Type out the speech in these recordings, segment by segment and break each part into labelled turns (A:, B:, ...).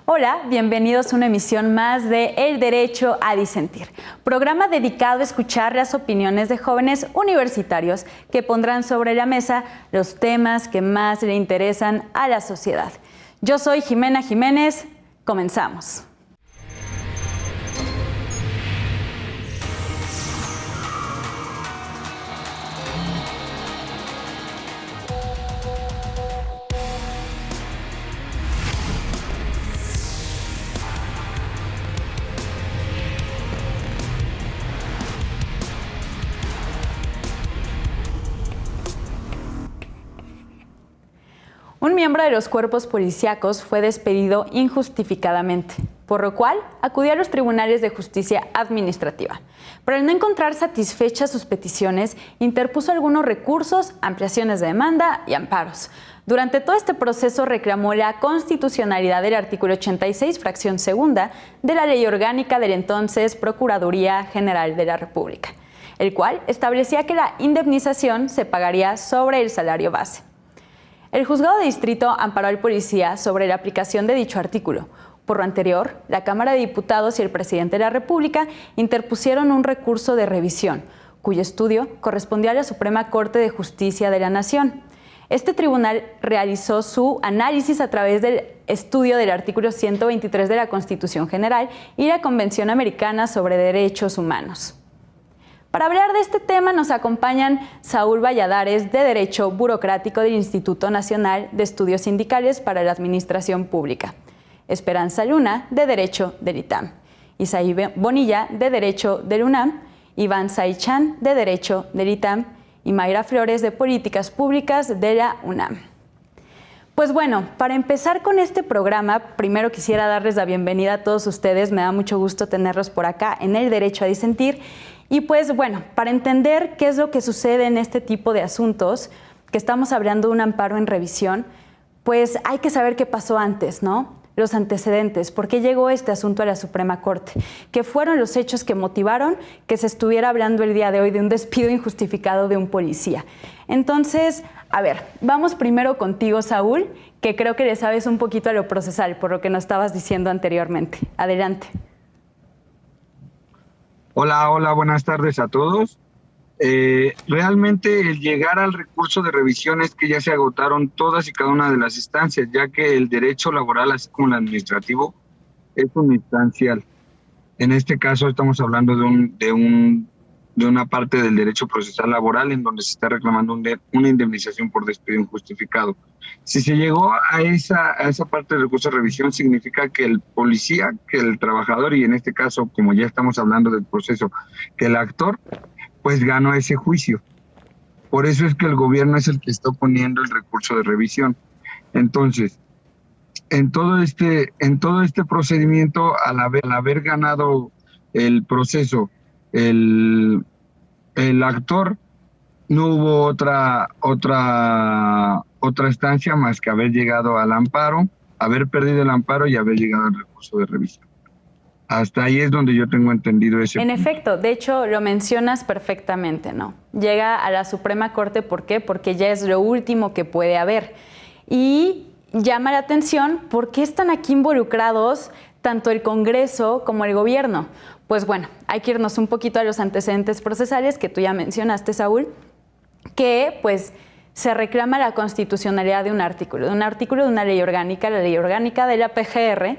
A: Hola, bienvenidos a una emisión más de El Derecho a Disentir, programa dedicado a escuchar las opiniones de jóvenes universitarios que pondrán sobre la mesa los temas que más le interesan a la sociedad. Yo soy Jimena Jiménez, comenzamos. Un miembro de los cuerpos policíacos fue despedido injustificadamente, por lo cual acudió a los tribunales de justicia administrativa. Pero al no encontrar satisfechas sus peticiones, interpuso algunos recursos, ampliaciones de demanda y amparos. Durante todo este proceso reclamó la constitucionalidad del artículo 86, fracción segunda, de la Ley Orgánica del entonces Procuraduría General de la República, el cual establecía que la indemnización se pagaría sobre el salario base. El juzgado de distrito amparó al policía sobre la aplicación de dicho artículo. Por lo anterior, la Cámara de Diputados y el presidente de la República interpusieron un recurso de revisión, cuyo estudio correspondió a la Suprema Corte de Justicia de la Nación. Este tribunal realizó su análisis a través del estudio del artículo 123 de la Constitución General y la Convención Americana sobre Derechos Humanos. Para hablar de este tema nos acompañan Saúl Valladares, de Derecho Burocrático del Instituto Nacional de Estudios Sindicales para la Administración Pública, Esperanza Luna, de Derecho del ITAM, Isaí Bonilla, de Derecho del UNAM, Iván Saichan, de Derecho del ITAM, y Mayra Flores, de Políticas Públicas de la UNAM. Pues bueno, para empezar con este programa, primero quisiera darles la bienvenida a todos ustedes. Me da mucho gusto tenerlos por acá en El Derecho a Disentir. Y pues bueno, para entender qué es lo que sucede en este tipo de asuntos, que estamos hablando de un amparo en revisión, pues hay que saber qué pasó antes, ¿no? Los antecedentes, por qué llegó este asunto a la Suprema Corte, qué fueron los hechos que motivaron que se estuviera hablando el día de hoy de un despido injustificado de un policía. Entonces, a ver, vamos primero contigo, Saúl, que creo que le sabes un poquito a lo procesal, por lo que nos estabas diciendo anteriormente. Adelante.
B: Hola, buenas tardes a todos. Realmente el llegar al recurso de revisión es que ya se agotaron todas y cada una de las instancias, ya que el derecho laboral, así como el administrativo, es unistancial. En este caso estamos hablando de una parte del derecho procesal laboral en donde se está reclamando una indemnización por despido injustificado. Si se llegó a esa parte del recurso de revisión, significa que el policía, que el trabajador, y en este caso, como ya estamos hablando del proceso, que el actor, pues ganó ese juicio. Por eso es que el gobierno es el que está oponiendo el recurso de revisión. Entonces, en todo este procedimiento, al haber ganado el proceso, el actor, no hubo otra instancia más que haber llegado al amparo, haber perdido el amparo y haber llegado al recurso de revisión. Hasta ahí es donde yo tengo entendido ese punto.
A: En efecto, de hecho lo mencionas perfectamente, ¿no? Llega a la Suprema Corte, ¿por qué? Porque ya es lo último que puede haber. Y llama la atención por qué están aquí involucrados tanto el Congreso como el gobierno. Pues bueno, hay que irnos un poquito a los antecedentes procesales que tú ya mencionaste, Saúl, que pues se reclama la constitucionalidad de un artículo de una ley orgánica, la ley orgánica de la PGR,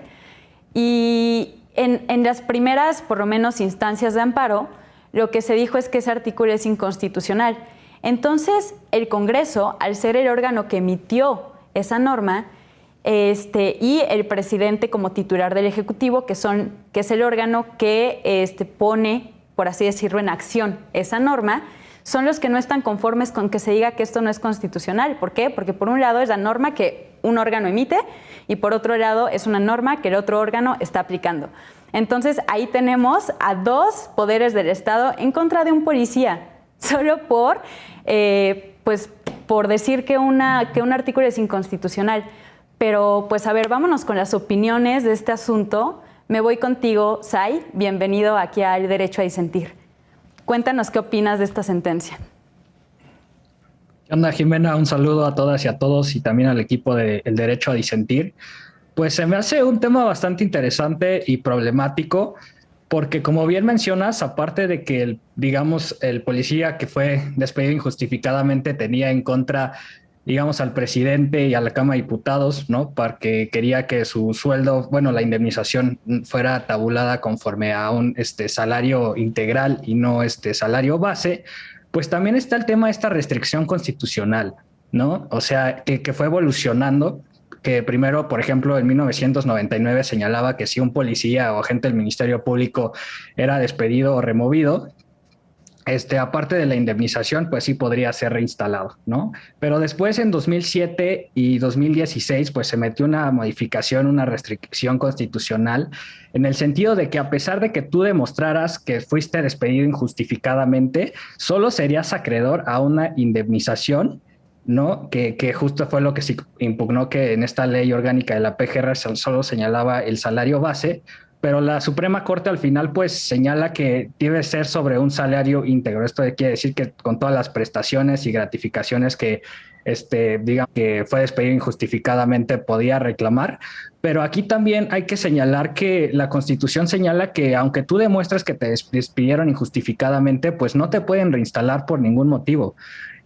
A: y en las primeras, por lo menos, instancias de amparo, lo que se dijo es que ese artículo es inconstitucional. Entonces, el Congreso, al ser el órgano que emitió esa norma, y el presidente como titular del Ejecutivo, que es el órgano que pone, por así decirlo, en acción esa norma, son los que no están conformes con que se diga que esto no es constitucional. ¿Por qué? Porque por un lado es la norma que un órgano emite y por otro lado es una norma que el otro órgano está aplicando. Entonces ahí tenemos a dos poderes del Estado en contra de un policía, solo por decir que un artículo es inconstitucional. Pero pues a ver, vámonos con las opiniones de este asunto. Me voy contigo, Sai, bienvenido aquí al Derecho a Disentir. Cuéntanos qué opinas de esta sentencia.
C: ¿Qué onda, Jimena? Un saludo a todas y a todos y también al equipo de El Derecho a Disentir. Pues se me hace un tema bastante interesante y problemático, porque como bien mencionas, aparte de que digamos, el policía que fue despedido injustificadamente tenía en contra, digamos, al presidente y a la Cámara de Diputados, ¿no? Porque quería que su sueldo, bueno, la indemnización fuera tabulada conforme a un salario integral y no salario base, pues también está el tema de esta restricción constitucional, ¿no? O sea, que fue evolucionando, que primero, por ejemplo, en 1999 señalaba que si un policía o agente del Ministerio Público era despedido o removido, aparte de la indemnización, pues sí podría ser reinstalado, ¿no? Pero después en 2007 y 2016, pues se metió una modificación, una restricción constitucional, en el sentido de que a pesar de que tú demostraras que fuiste despedido injustificadamente, solo serías acreedor a una indemnización, ¿no? Que justo fue lo que se impugnó, que en esta ley orgánica de la PGR solo señalaba el salario base, pero la Suprema Corte al final pues señala que debe ser sobre un salario íntegro. Esto quiere decir que con todas las prestaciones y gratificaciones que digamos que fue despedido injustificadamente podía reclamar, pero aquí también hay que señalar que la Constitución señala que aunque tú demuestres que te despidieron injustificadamente, pues no te pueden reinstalar por ningún motivo.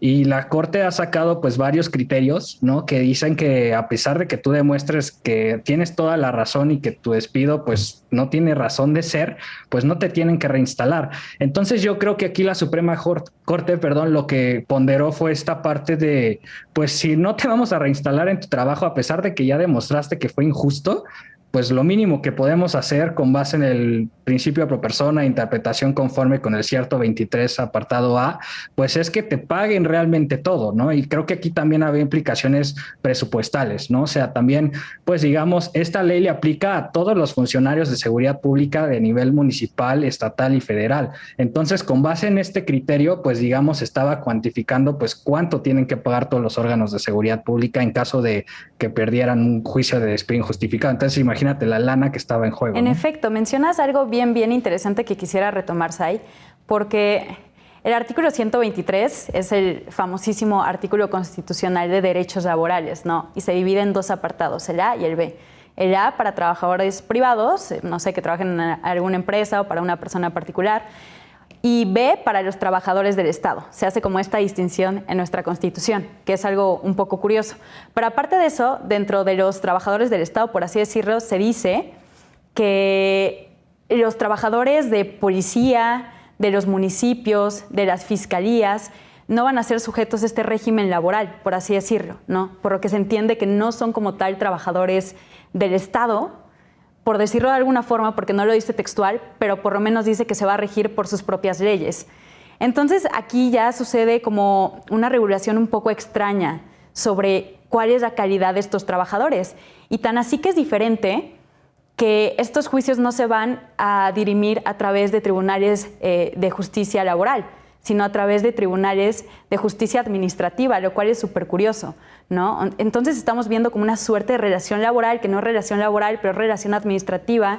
C: Y la Corte ha sacado pues varios criterios, ¿no? Que dicen que a pesar de que tú demuestres que tienes toda la razón y que tu despido pues no tiene razón de ser, pues no te tienen que reinstalar. Entonces yo creo que aquí la Suprema Corte, perdón, lo que ponderó fue esta parte de, pues si no te vamos a reinstalar en tu trabajo a pesar de que ya demostraste que fue injusto, pues lo mínimo que podemos hacer con base en el principio pro persona, interpretación conforme con el cierto 23 apartado A, pues es que te paguen realmente todo, ¿no? Y creo que aquí también había implicaciones presupuestales, ¿no? O sea, también, pues digamos, esta ley le aplica a todos los funcionarios de seguridad pública de nivel municipal, estatal y federal. Entonces, con base en este criterio, pues digamos, estaba cuantificando pues cuánto tienen que pagar todos los órganos de seguridad pública en caso de que perdieran un juicio de despido injustificado. Entonces, imagínate la lana que estaba en juego.
A: En
C: ¿no?
A: efecto, mencionas algo bien interesante que quisiera retomar, Sai, porque el artículo 123 es el famosísimo artículo constitucional de derechos laborales, ¿no? Y se divide en dos apartados, el A y el B. El A para trabajadores privados, no sé, que trabajen en alguna empresa o para una persona particular, y B para los trabajadores del Estado. Se hace como esta distinción en nuestra Constitución, que es algo un poco curioso. Pero aparte de eso, dentro de los trabajadores del Estado, por así decirlo, se dice que los trabajadores de policía, de los municipios, de las fiscalías, no van a ser sujetos a este régimen laboral, por así decirlo, ¿no? Por lo que se entiende que no son como tal trabajadores del Estado, por decirlo de alguna forma, porque no lo dice textual, pero por lo menos dice que se va a regir por sus propias leyes. Entonces, aquí ya sucede como una regulación un poco extraña sobre cuál es la calidad de estos trabajadores. Y tan así que es diferente que estos juicios no se van a dirimir a través de tribunales de justicia laboral, sino a través de tribunales de justicia administrativa, lo cual es súper curioso, ¿no? Entonces estamos viendo como una suerte de relación laboral, que no es relación laboral, pero es relación administrativa,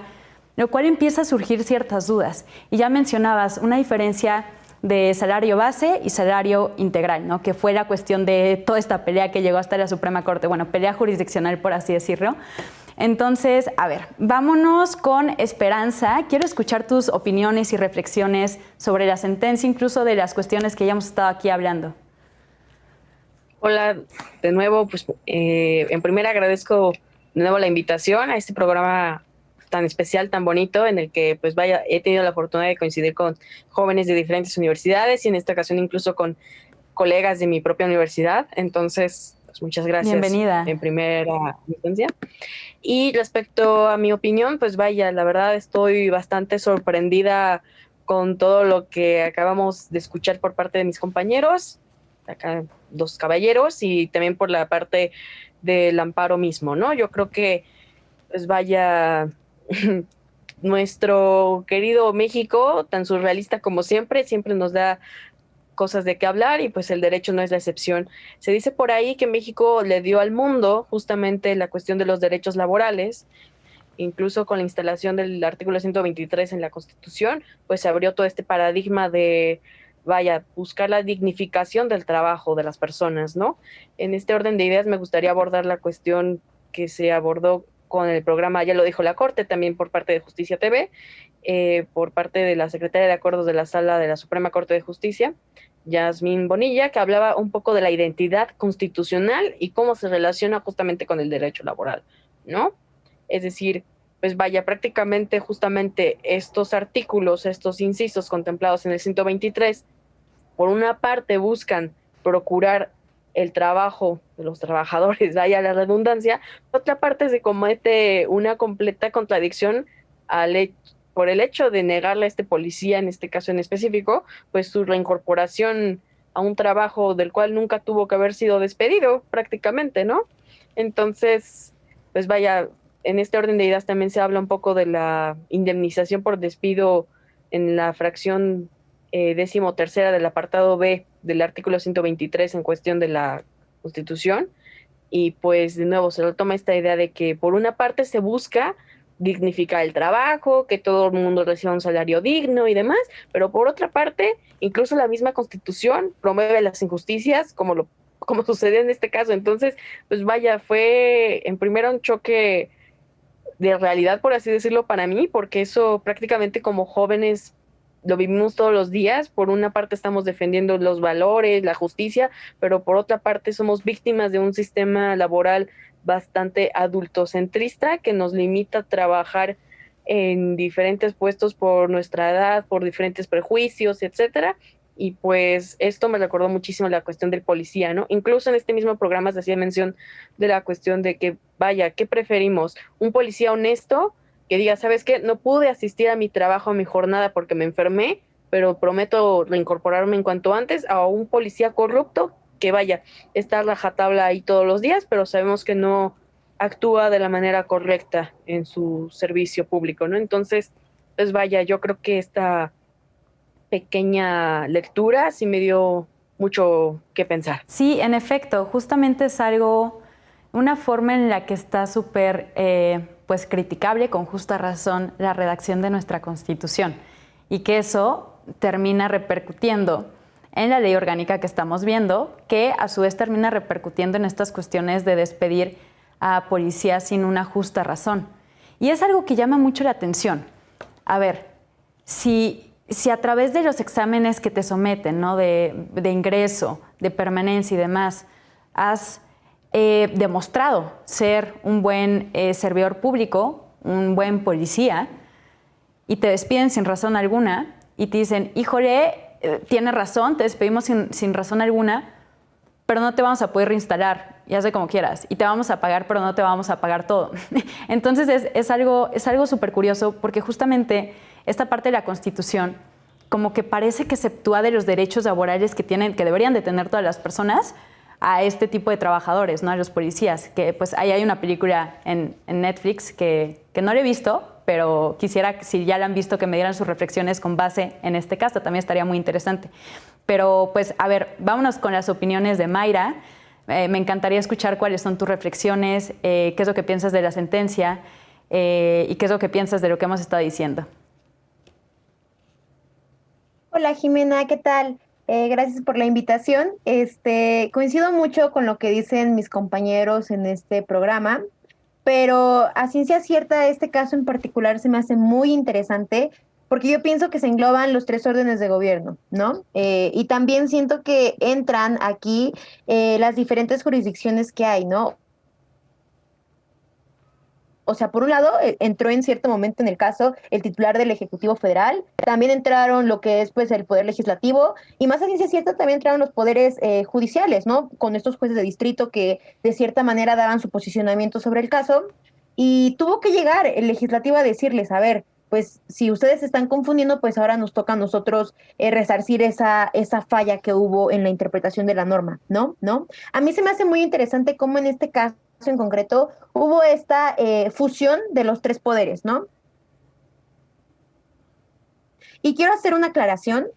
A: lo cual empieza a surgir ciertas dudas. Y ya mencionabas una diferencia de salario base y salario integral, ¿no? Que fue la cuestión de toda esta pelea que llegó hasta la Suprema Corte, bueno, pelea jurisdiccional, por así decirlo. Entonces, a ver, vámonos con Esperanza. Quiero escuchar tus opiniones y reflexiones sobre la sentencia, incluso de las cuestiones que ya hemos estado aquí hablando.
D: Hola, de nuevo, pues en primera agradezco de nuevo la invitación a este programa tan especial, tan bonito, en el que pues vaya, he tenido la fortuna de coincidir con jóvenes de diferentes universidades y en esta ocasión incluso con colegas de mi propia universidad. Entonces, pues muchas gracias.
A: Bienvenida.
D: En primera instancia. Y respecto a mi opinión, pues vaya, la verdad estoy bastante sorprendida con todo lo que acabamos de escuchar por parte de mis compañeros, acá dos caballeros, y también por la parte del amparo mismo, ¿no? Yo creo que, pues vaya, nuestro querido México, tan surrealista como siempre, siempre nos da cosas de qué hablar y pues el derecho no es la excepción. Se dice por ahí que México le dio al mundo justamente la cuestión de los derechos laborales, incluso con la instalación del artículo 123 en la Constitución, pues se abrió todo este paradigma de, vaya, buscar la dignificación del trabajo de las personas, ¿no? En este orden de ideas me gustaría abordar la cuestión que se abordó con el programa Ya lo dijo la Corte, también por parte de Justicia TV, por parte de la Secretaria de Acuerdos de la Sala de la Suprema Corte de Justicia, Yasmín Bonilla, que hablaba un poco de la identidad constitucional y cómo se relaciona justamente con el derecho laboral, ¿no? Es decir, pues vaya, prácticamente justamente estos artículos, estos incisos contemplados en el 123, por una parte buscan procurar el trabajo de los trabajadores, vaya la redundancia, por otra parte se comete una completa contradicción por el hecho de negarle a este policía, en este caso en específico, pues su reincorporación a un trabajo del cual nunca tuvo que haber sido despedido prácticamente, ¿no? Entonces, pues vaya, en este orden de ideas también se habla un poco de la indemnización por despido en la fracción 13ª del apartado B del artículo 123 en cuestión de la Constitución, y pues de nuevo se retoma esta idea de que por una parte se busca dignificar el trabajo, que todo el mundo reciba un salario digno y demás, pero por otra parte, incluso la misma Constitución promueve las injusticias como sucedió en este caso. Entonces, pues vaya, fue en primera un choque de realidad, por así decirlo, para mí, porque eso prácticamente como jóvenes lo vivimos todos los días. Por una parte estamos defendiendo los valores, la justicia, pero por otra parte somos víctimas de un sistema laboral bastante adultocentrista que nos limita a trabajar en diferentes puestos por nuestra edad, por diferentes prejuicios, etcétera. Y pues esto me recordó muchísimo la cuestión del policía, ¿no? Incluso en este mismo programa se hacía mención de la cuestión de que, vaya, ¿qué preferimos? ¿Un policía honesto que diga, ¿sabes qué? No pude asistir a mi trabajo, a mi jornada porque me enfermé, pero prometo reincorporarme en cuanto antes, a un policía corrupto que vaya, está a rajatabla ahí todos los días, pero sabemos que no actúa de la manera correcta en su servicio público, ¿no? Entonces, pues vaya, yo creo que esta pequeña lectura sí me dio mucho que pensar.
A: Sí, en efecto, justamente es una forma en la que está súper pues criticable, con justa razón, la redacción de nuestra Constitución, y que eso termina repercutiendo en la ley orgánica que estamos viendo, que a su vez termina repercutiendo en estas cuestiones de despedir a policías sin una justa razón. Y es algo que llama mucho la atención. A ver, si a través de los exámenes que te someten, ¿no? de ingreso, de permanencia y demás, has demostrado ser un buen servidor público, un buen policía, y te despiden sin razón alguna, y te dicen, híjole, tienes razón, te despedimos sin razón alguna, pero no te vamos a poder reinstalar, ya sé como quieras, y te vamos a pagar, pero no te vamos a pagar todo. Entonces es algo súper curioso, porque justamente esta parte de la Constitución como que parece que exceptúa de los derechos laborales que deberían de tener todas las personas a este tipo de trabajadores, ¿no? A los policías, que pues ahí hay una película en Netflix que no la he visto, pero quisiera, si ya la han visto, que me dieran sus reflexiones con base en este caso, también estaría muy interesante. Pero pues, a ver, vámonos con las opiniones de Mayra. Me encantaría escuchar cuáles son tus reflexiones, qué es lo que piensas de la sentencia y qué es lo que piensas de lo que hemos estado diciendo.
E: Hola Jimena, ¿qué tal? Gracias por la invitación. Coincido mucho con lo que dicen mis compañeros en este programa, pero a ciencia cierta este caso en particular se me hace muy interesante porque yo pienso que se engloban los 3 órdenes de gobierno, ¿no? Y también siento que entran aquí las diferentes jurisdicciones que hay, ¿no? O sea, por un lado, entró en cierto momento en el caso el titular del Ejecutivo Federal, también entraron lo que es pues el Poder Legislativo, y más a ciencia cierta también entraron los poderes judiciales, ¿no? Con estos jueces de distrito que de cierta manera daban su posicionamiento sobre el caso, y tuvo que llegar el Legislativo a decirles, a ver, pues si ustedes se están confundiendo, pues ahora nos toca a nosotros resarcir esa falla que hubo en la interpretación de la norma, ¿no? A mí se me hace muy interesante cómo en este caso en concreto hubo esta fusión de los 3 poderes, ¿no? Y quiero hacer una aclaración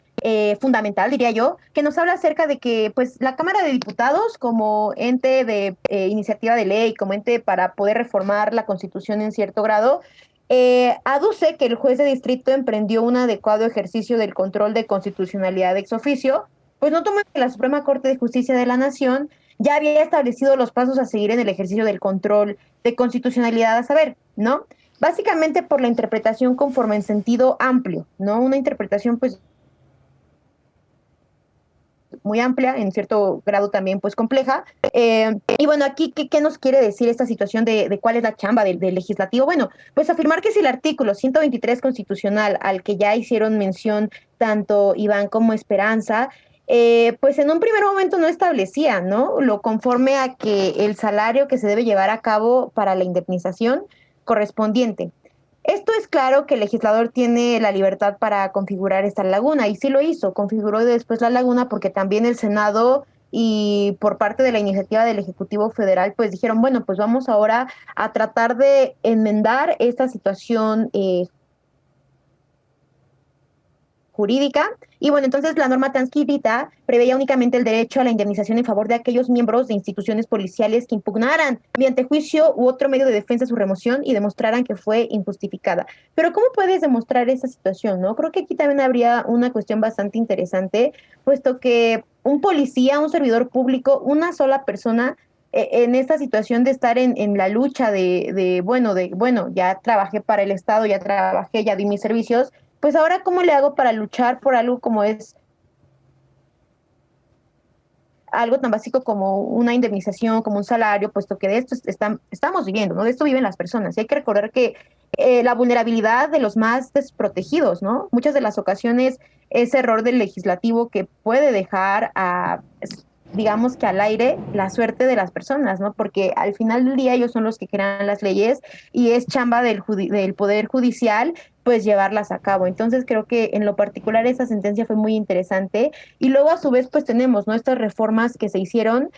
E: fundamental, diría yo, que nos habla acerca de que pues la Cámara de Diputados, como ente de iniciativa de ley, como ente para poder reformar la Constitución en cierto grado, aduce que el juez de distrito emprendió un adecuado ejercicio del control de constitucionalidad ex oficio, pues no toma que la Suprema Corte de Justicia de la Nación ya había establecido los pasos a seguir en el ejercicio del control de constitucionalidad a saber, ¿no? Básicamente por la interpretación conforme en sentido amplio, ¿no? Una interpretación pues muy amplia, en cierto grado también pues compleja. Y bueno, aquí, ¿qué nos quiere decir esta situación de cuál es la chamba del legislativo? Bueno, pues afirmar que si el artículo 123 constitucional, al que ya hicieron mención tanto Iván como Esperanza, pues en un primer momento no establecía, ¿no? Lo conforme a que el salario que se debe llevar a cabo para la indemnización correspondiente. Esto es claro que el legislador tiene la libertad para configurar esta laguna, y sí lo hizo, configuró después la laguna porque también el Senado y por parte de la iniciativa del Ejecutivo Federal, pues dijeron, bueno, pues vamos ahora a tratar de enmendar esta situación jurídica. Y bueno, entonces la norma transcrita preveía únicamente el derecho a la indemnización en favor de aquellos miembros de instituciones policiales que impugnaran mediante juicio u otro medio de defensa su remoción y demostraran que fue injustificada. Pero ¿cómo puedes demostrar esa situación, no? Creo que aquí también habría una cuestión bastante interesante, puesto que un policía, un servidor público, una sola persona en esta situación de estar en la lucha bueno, ya trabajé para el Estado, ya trabajé, ya di mis servicios, pues ahora ¿cómo le hago para luchar por algo como es algo tan básico como una indemnización, como un salario, puesto que de esto estamos viviendo, ¿no? De esto viven las personas. Y hay que recordar que la vulnerabilidad de los más desprotegidos, ¿no? Muchas de las ocasiones ese error del legislativo que puede dejar digamos que al aire la suerte de las personas, ¿no? Porque al final del día ellos son los que crean las leyes y es chamba del Poder Judicial pues llevarlas a cabo. Entonces creo que en lo particular esa sentencia fue muy interesante. Y luego a su vez pues tenemos, ¿no?, estas reformas que se hicieron,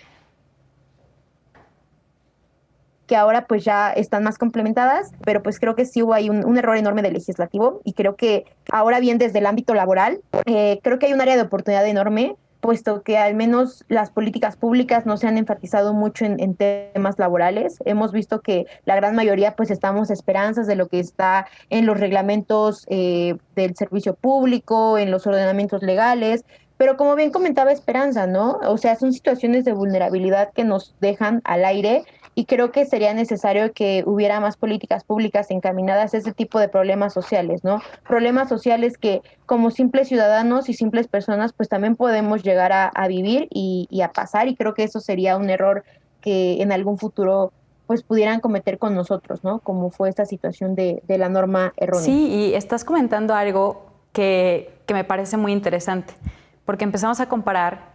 E: que ahora pues ya están más complementadas, pero pues creo que sí hubo ahí un error enorme del legislativo, y creo que ahora bien desde el ámbito laboral, creo que hay un área de oportunidad enorme, puesto que al menos las políticas públicas no se han enfatizado mucho en temas laborales. Hemos visto que la gran mayoría pues estamos a esperanzas de lo que está en los reglamentos del servicio público, en los ordenamientos legales, pero como bien comentaba Esperanza, ¿no? O sea, son situaciones de vulnerabilidad que nos dejan al aire, y creo que sería necesario que hubiera más políticas públicas encaminadas a ese tipo de problemas sociales, ¿no? Problemas sociales que como simples ciudadanos y simples personas pues también podemos llegar a vivir y a pasar, y creo que eso sería un error que en algún futuro pues pudieran cometer con nosotros, ¿no? Como fue esta situación de la norma errónea.
A: Sí, y estás comentando algo que me parece muy interesante, porque empezamos a comparar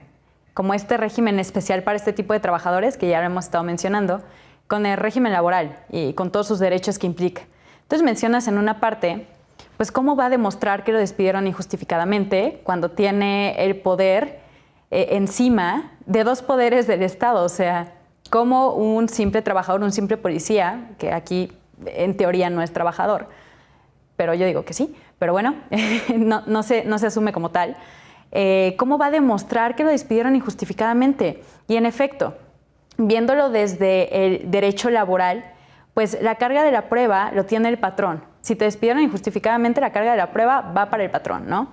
A: como este régimen especial para este tipo de trabajadores, que ya lo hemos estado mencionando, con el régimen laboral y con todos sus derechos que implica. Entonces mencionas en una parte, pues cómo va a demostrar que lo despidieron injustificadamente cuando tiene el poder encima de dos poderes del Estado. O sea, como un simple trabajador, un simple policía, que aquí en teoría no es trabajador, pero yo digo que sí, pero bueno, no se asume como tal. ¿Cómo va a demostrar que lo despidieron injustificadamente? Y en efecto, viéndolo desde el derecho laboral, pues la carga de la prueba lo tiene el patrón. Si te despidieron injustificadamente, la carga de la prueba va para el patrón, ¿no?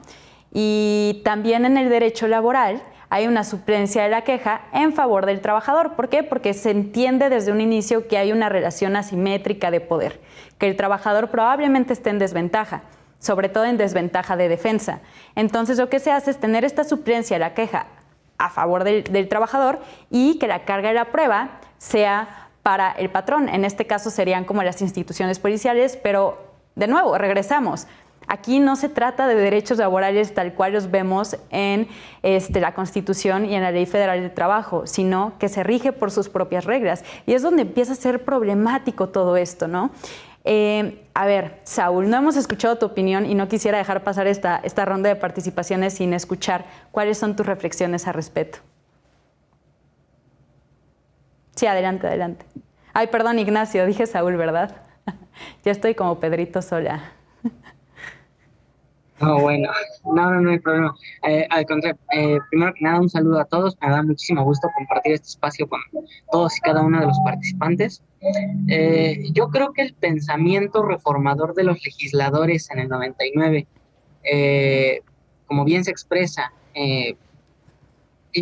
A: Y también en el derecho laboral hay una suplencia de la queja en favor del trabajador. ¿Por qué? Porque se entiende desde un inicio que hay una relación asimétrica de poder, que el trabajador probablemente esté en desventaja, sobre todo en desventaja de defensa. Entonces lo que se hace es tener esta suplencia de la queja a favor del trabajador y que la carga de la prueba sea para el patrón. En este caso serían como las instituciones policiales, pero de nuevo, regresamos. Aquí no se trata de derechos laborales tal cual los vemos en la Constitución y en la Ley Federal del Trabajo, sino que se rige por sus propias reglas. Y es donde empieza a ser problemático todo esto, ¿no? A ver, Saúl, no hemos escuchado tu opinión y no quisiera dejar pasar esta ronda de participaciones sin escuchar cuáles son tus reflexiones al respecto. Sí, adelante, adelante. Ay, perdón, Ignacio, dije Saúl, ¿verdad? Ya estoy como Pedrito sola.
F: No, bueno, no hay problema. Al contrario, primero que nada, un saludo a todos. Me da muchísimo gusto compartir este espacio con todos y cada uno de los participantes. Yo creo que el pensamiento reformador de los legisladores en el 99, como bien se expresa,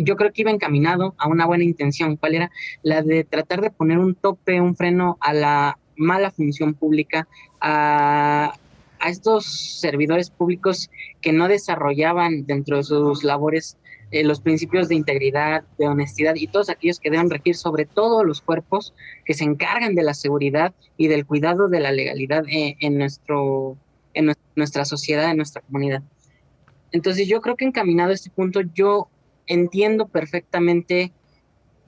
F: yo creo que iba encaminado a una buena intención. ¿Cuál era? La de tratar de poner un tope, un freno a la mala función pública, a estos servidores públicos que no desarrollaban dentro de sus labores los principios de integridad, de honestidad y todos aquellos que deben regir sobre todo los cuerpos que se encargan de la seguridad y del cuidado de la legalidad en nuestra sociedad, en nuestra comunidad. Entonces yo creo que encaminado a este punto, yo entiendo perfectamente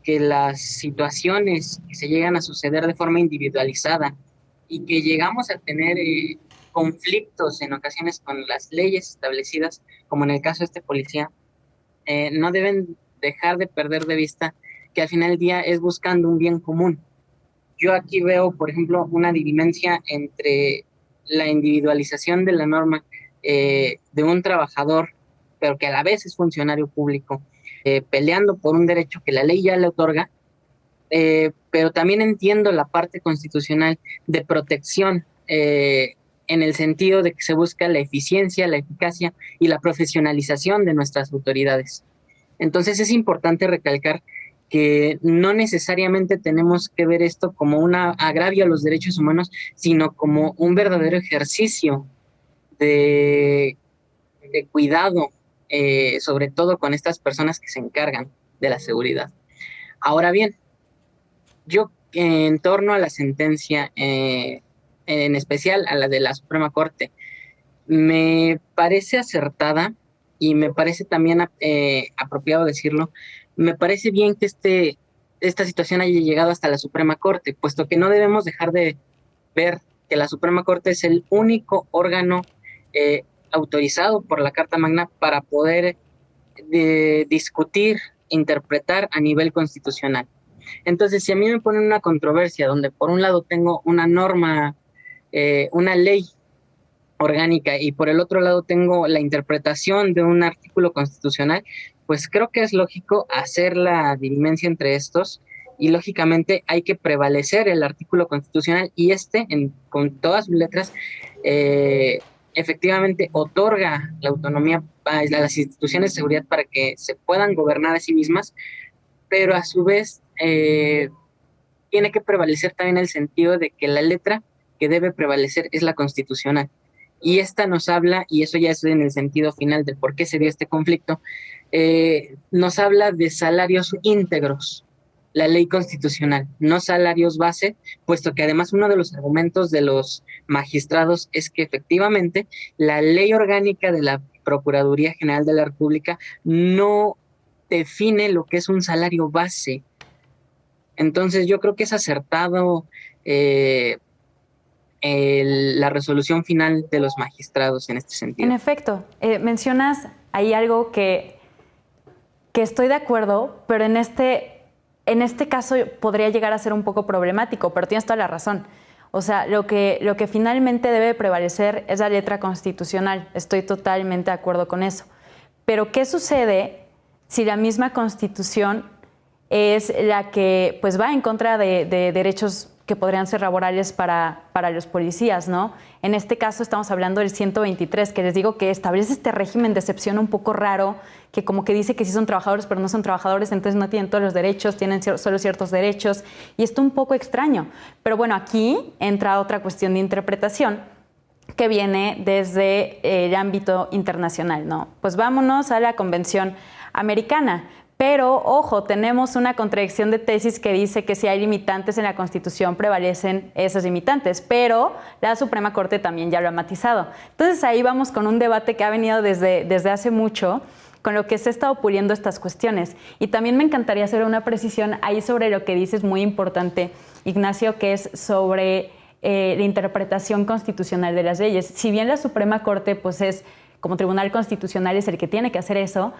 F: que las situaciones que se llegan a suceder de forma individualizada y que llegamos a tener conflictos en ocasiones con las leyes establecidas, como en el caso de este policía, no deben dejar de perder de vista que al final del día es buscando un bien común. Yo aquí veo, por ejemplo, una dirimencia entre la individualización de la norma de un trabajador, pero que a la vez es funcionario público, peleando por un derecho que la ley ya le otorga, pero también entiendo la parte constitucional de protección en el sentido de que se busca la eficiencia, la eficacia y la profesionalización de nuestras autoridades. Entonces es importante recalcar que no necesariamente tenemos que ver esto como un agravio a los derechos humanos, sino como un verdadero ejercicio de cuidado, sobre todo con estas personas que se encargan de la seguridad. Ahora bien, yo en torno a la sentencia, en especial a la de la Suprema Corte, me parece acertada y me parece también apropiado decirlo, me parece bien que esta situación haya llegado hasta la Suprema Corte, puesto que no debemos dejar de ver que la Suprema Corte es el único órgano autorizado por la Carta Magna para poder discutir, interpretar a nivel constitucional. Entonces, si a mí me ponen una controversia donde por un lado tengo una norma, una ley orgánica y por el otro lado tengo la interpretación de un artículo constitucional, pues creo que es lógico hacer la dirimencia entre estos y lógicamente hay que prevalecer el artículo constitucional y con todas sus letras, efectivamente otorga la autonomía a las instituciones de seguridad para que se puedan gobernar a sí mismas, pero a su vez tiene que prevalecer también el sentido de que la letra que debe prevalecer es la constitucional. Y esta nos habla, y eso ya es en el sentido final de por qué se dio este conflicto, nos habla de salarios íntegros, la ley constitucional, no salarios base, puesto que además uno de los argumentos de los magistrados es que efectivamente la ley orgánica de la Procuraduría General de la República no define lo que es un salario base. Entonces yo creo que es acertado la resolución final de los magistrados en este sentido.
A: En efecto, mencionas ahí algo que estoy de acuerdo, pero en este caso podría llegar a ser un poco problemático, pero tienes toda la razón. O sea, lo que finalmente debe prevalecer es la letra constitucional. Estoy totalmente de acuerdo con eso. Pero ¿qué sucede si la misma Constitución es la que pues va en contra de derechos que podrían ser laborales para los policías, ¿no? En este caso estamos hablando del 123, que les digo que establece este régimen de excepción un poco raro, que como que dice que sí son trabajadores, pero no son trabajadores, entonces no tienen todos los derechos, tienen solo ciertos derechos, y esto un poco extraño. Pero bueno, aquí entra otra cuestión de interpretación que viene desde el ámbito internacional, ¿no? Pues vámonos a la Convención Americana. Pero, ojo, tenemos una contradicción de tesis que dice que si hay limitantes en la Constitución, prevalecen esos limitantes, pero la Suprema Corte también ya lo ha matizado. Entonces, ahí vamos con un debate que ha venido desde hace mucho, con lo que se ha estado puliendo estas cuestiones. Y también me encantaría hacer una precisión ahí sobre lo que dices, muy importante, Ignacio, que es sobre la interpretación constitucional de las leyes. Si bien la Suprema Corte, pues es, como Tribunal Constitucional, es el que tiene que hacer eso,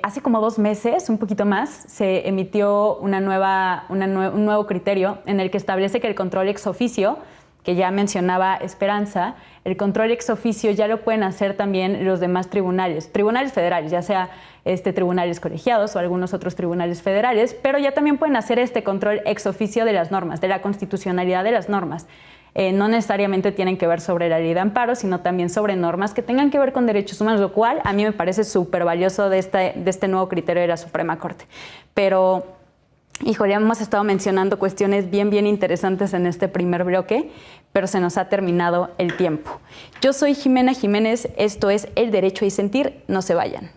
A: hace como 2 meses, un poquito más, se emitió un nuevo criterio en el que establece que el control ex officio, que ya mencionaba Esperanza, el control ex officio ya lo pueden hacer también los demás tribunales federales, ya sea tribunales colegiados o algunos otros tribunales federales, pero ya también pueden hacer este control ex officio de las normas, de la constitucionalidad de las normas. no necesariamente tienen que ver sobre la ley de amparo, sino también sobre normas que tengan que ver con derechos humanos, lo cual a mí me parece súper valioso de este nuevo criterio de la Suprema Corte. Pero, híjole, hemos estado mencionando cuestiones bien interesantes en este primer bloque, pero se nos ha terminado el tiempo. Yo soy Jimena Jiménez, esto es El Derecho a Disentir, no se vayan.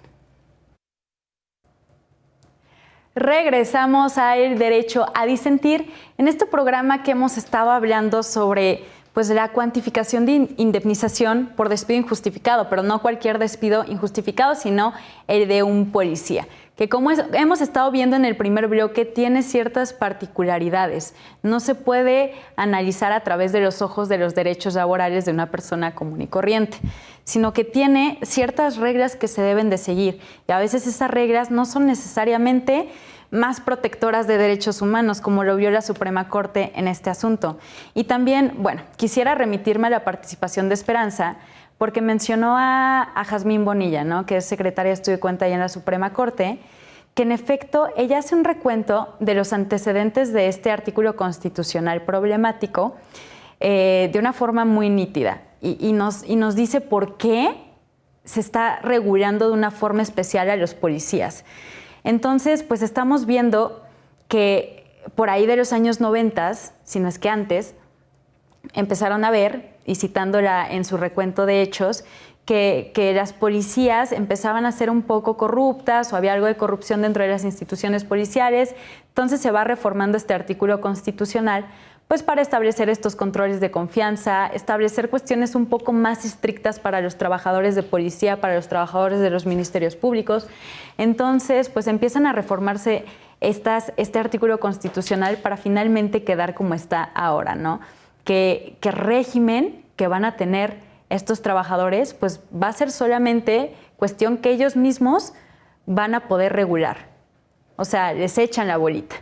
A: Regresamos a El Derecho a Disentir, en este programa que hemos estado hablando sobre pues, la cuantificación de indemnización por despido injustificado, pero no cualquier despido injustificado, sino el de un policía, que como hemos estado viendo en el primer bloque, tiene ciertas particularidades. No se puede analizar a través de los ojos de los derechos laborales de una persona común y corriente, sino que tiene ciertas reglas que se deben de seguir. Y a veces esas reglas no son necesariamente más protectoras de derechos humanos, como lo vio la Suprema Corte en este asunto. Y también, bueno, quisiera remitirme a la participación de Esperanza, porque mencionó a Jazmín Bonilla, ¿no?, que es secretaria de Estudio y Cuenta ahí en la Suprema Corte, que en efecto ella hace un recuento de los antecedentes de este artículo constitucional problemático de una forma muy nítida y nos dice por qué se está regulando de una forma especial a los policías. Entonces, pues estamos viendo que por ahí de los años 90, si no es que antes, empezaron a ver, y citándola en su recuento de hechos, que las policías empezaban a ser un poco corruptas o había algo de corrupción dentro de las instituciones policiales. Entonces se va reformando este artículo constitucional pues para establecer estos controles de confianza, establecer cuestiones un poco más estrictas para los trabajadores de policía, para los trabajadores de los ministerios públicos. Entonces, pues empiezan a reformarse este artículo constitucional para finalmente quedar como está ahora, ¿no? Que régimen que van a tener estos trabajadores, pues va a ser solamente cuestión que ellos mismos van a poder regular. O sea, les echan la bolita.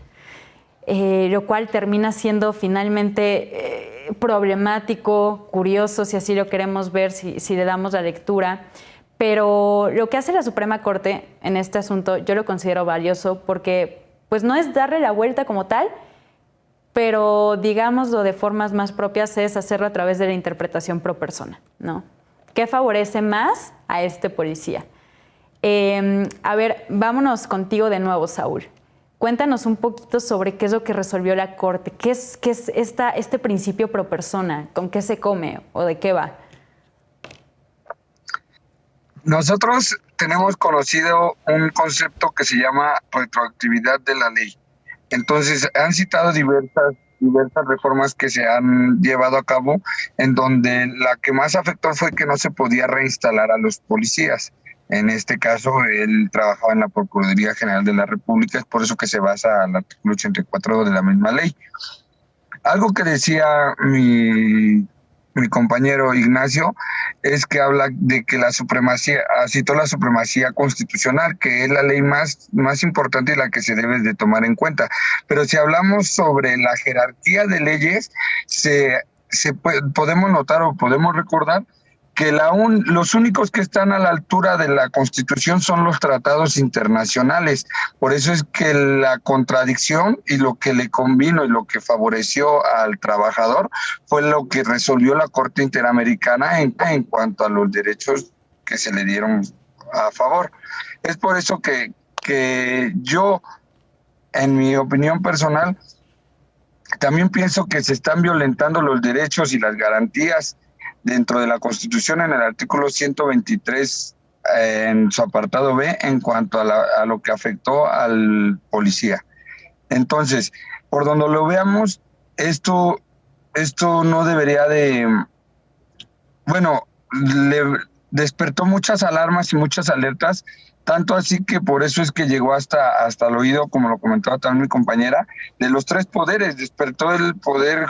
A: Lo cual termina siendo finalmente problemático, curioso, si así lo queremos ver, si le damos la lectura. Pero lo que hace la Suprema Corte en este asunto yo lo considero valioso porque pues no es darle la vuelta como tal, pero digámoslo de formas más propias es hacerlo a través de la interpretación pro persona, ¿no? ¿Qué favorece más a este policía? A ver, vámonos contigo de nuevo, Saúl. Cuéntanos un poquito sobre qué es lo que resolvió la Corte, qué es este principio pro persona, con qué se come o de qué va.
B: Nosotros tenemos conocido un concepto que se llama retroactividad de la ley. Entonces, han citado diversas reformas que se han llevado a cabo, en donde la que más afectó fue que no se podía reinstalar a los policías. En este caso, él trabajaba en la Procuraduría General de la República, es por eso que se basa al artículo 84 de la misma ley. Algo que decía mi compañero Ignacio es que habla de que la supremacía, citó la supremacía constitucional, que es la ley más importante y la que se debe de tomar en cuenta. Pero si hablamos sobre la jerarquía de leyes, podemos notar o podemos recordar que los únicos que están a la altura de la Constitución son los tratados internacionales. Por eso es que la contradicción y lo que le convino y lo que favoreció al trabajador fue lo que resolvió la Corte Interamericana en cuanto a los derechos que se le dieron a favor. Es por eso que yo, en mi opinión personal, también pienso que se están violentando los derechos y las garantías dentro de la Constitución en el artículo 123 en su apartado B en cuanto a lo que afectó al policía. Entonces, por donde lo veamos, esto no debería de... Bueno, le despertó muchas alarmas y muchas alertas, tanto así que por eso es que llegó hasta el oído, como lo comentaba también mi compañera, de los tres poderes. Despertó el poder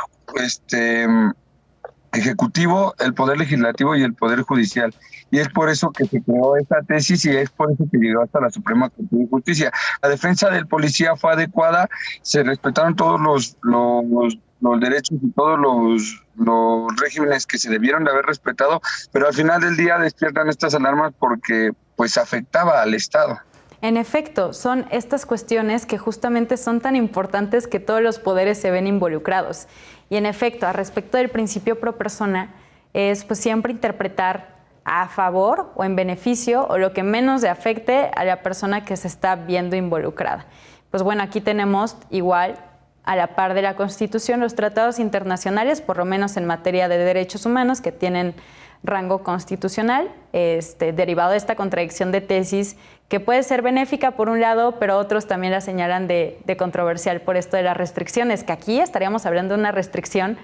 B: ejecutivo, el poder legislativo y el poder judicial. Y es por eso que se creó esta tesis y es por eso que llegó hasta la Suprema Corte de Justicia. La defensa del policía fue adecuada, se respetaron todos los derechos y todos los regímenes que se debieron de haber respetado, pero al final del día despiertan estas alarmas porque pues afectaba al Estado.
A: En efecto, son estas cuestiones que justamente son tan importantes que todos los poderes se ven involucrados. Y en efecto, a respecto del principio pro persona, es pues siempre interpretar a favor o en beneficio o lo que menos le afecte a la persona que se está viendo involucrada. Pues bueno, aquí tenemos igual a la par de la Constitución los tratados internacionales, por lo menos en materia de derechos humanos, que tienen rango constitucional, derivado de esta contradicción de tesis que puede ser benéfica por un lado, pero otros también la señalan de controversial por esto de las restricciones, que aquí estaríamos hablando de una restricción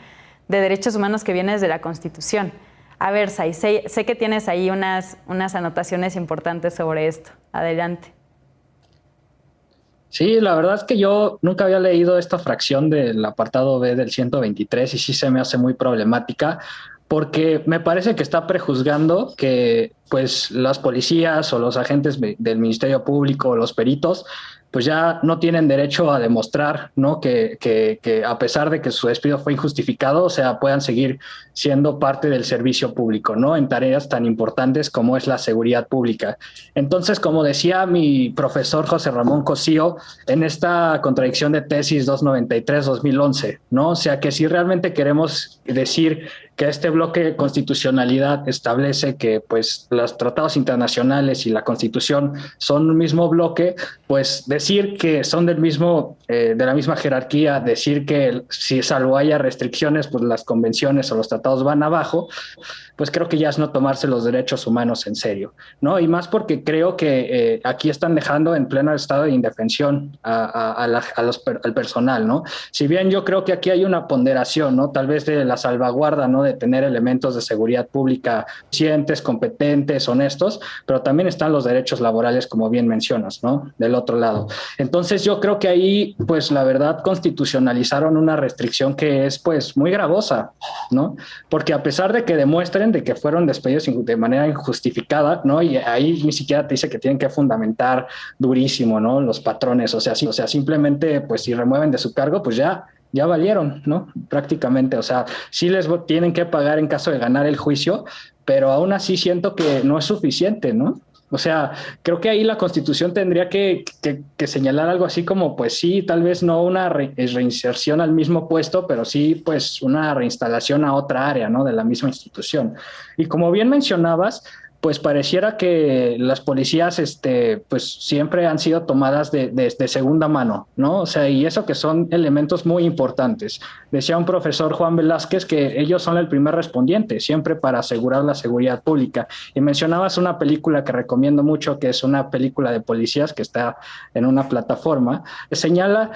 A: de derechos humanos que viene desde la Constitución. A ver, Sai, sé que tienes ahí unas anotaciones importantes sobre esto. Adelante.
C: Sí, la verdad es que yo nunca había leído esta fracción del apartado B del 123 y sí se me hace muy problemática, porque me parece que está prejuzgando que pues las policías o los agentes del Ministerio Público o los peritos pues ya no tienen derecho a demostrar, ¿no? que a pesar de que su despido fue injustificado, o sea, puedan seguir siendo parte del servicio público, ¿no? En tareas tan importantes como es la seguridad pública. Entonces, como decía mi profesor José Ramón Cosío, en esta contradicción de tesis 293-2011, ¿no? O sea, que si realmente queremos decir que este bloque de constitucionalidad establece que pues los tratados internacionales y la Constitución son un mismo bloque, pues decir que son del mismo, de la misma jerarquía, decir que si salvo haya restricciones, pues las convenciones o los tratados van abajo, pues creo que ya es no tomarse los derechos humanos en serio, ¿no? Y más porque creo que aquí están dejando en pleno estado de indefensión al personal, ¿no? Si bien yo creo que aquí hay una ponderación, ¿no? Tal vez de la salvaguarda, ¿no? De tener elementos de seguridad pública eficientes, competentes, honestos, pero también están los derechos laborales, como bien mencionas, ¿no? Del otro lado. Entonces yo creo que ahí, pues la verdad, constitucionalizaron una restricción que es, pues, muy gravosa, ¿no? Porque a pesar de que demuestren de que fueron despedidos de manera injustificada, ¿no? Y ahí ni siquiera te dice que tienen que fundamentar durísimo, ¿no? Los patrones, o sea, simplemente, pues si remueven de su cargo, pues ya valieron, ¿no? Prácticamente, o sea, sí les tienen que pagar en caso de ganar el juicio, pero aún así siento que no es suficiente, ¿no? O sea, creo que ahí la Constitución tendría que señalar algo así como, pues sí, tal vez no una reinserción al mismo puesto, pero sí, pues una reinstalación a otra área, ¿no? De la misma institución. Y como bien mencionabas, pues pareciera que las policías, pues siempre han sido tomadas de segunda mano, ¿no? O sea, y eso que son elementos muy importantes. Decía un profesor, Juan Velázquez, que ellos son el primer respondiente, siempre para asegurar la seguridad pública. Y mencionabas una película que recomiendo mucho, que es una película de policías que está en una plataforma, que señala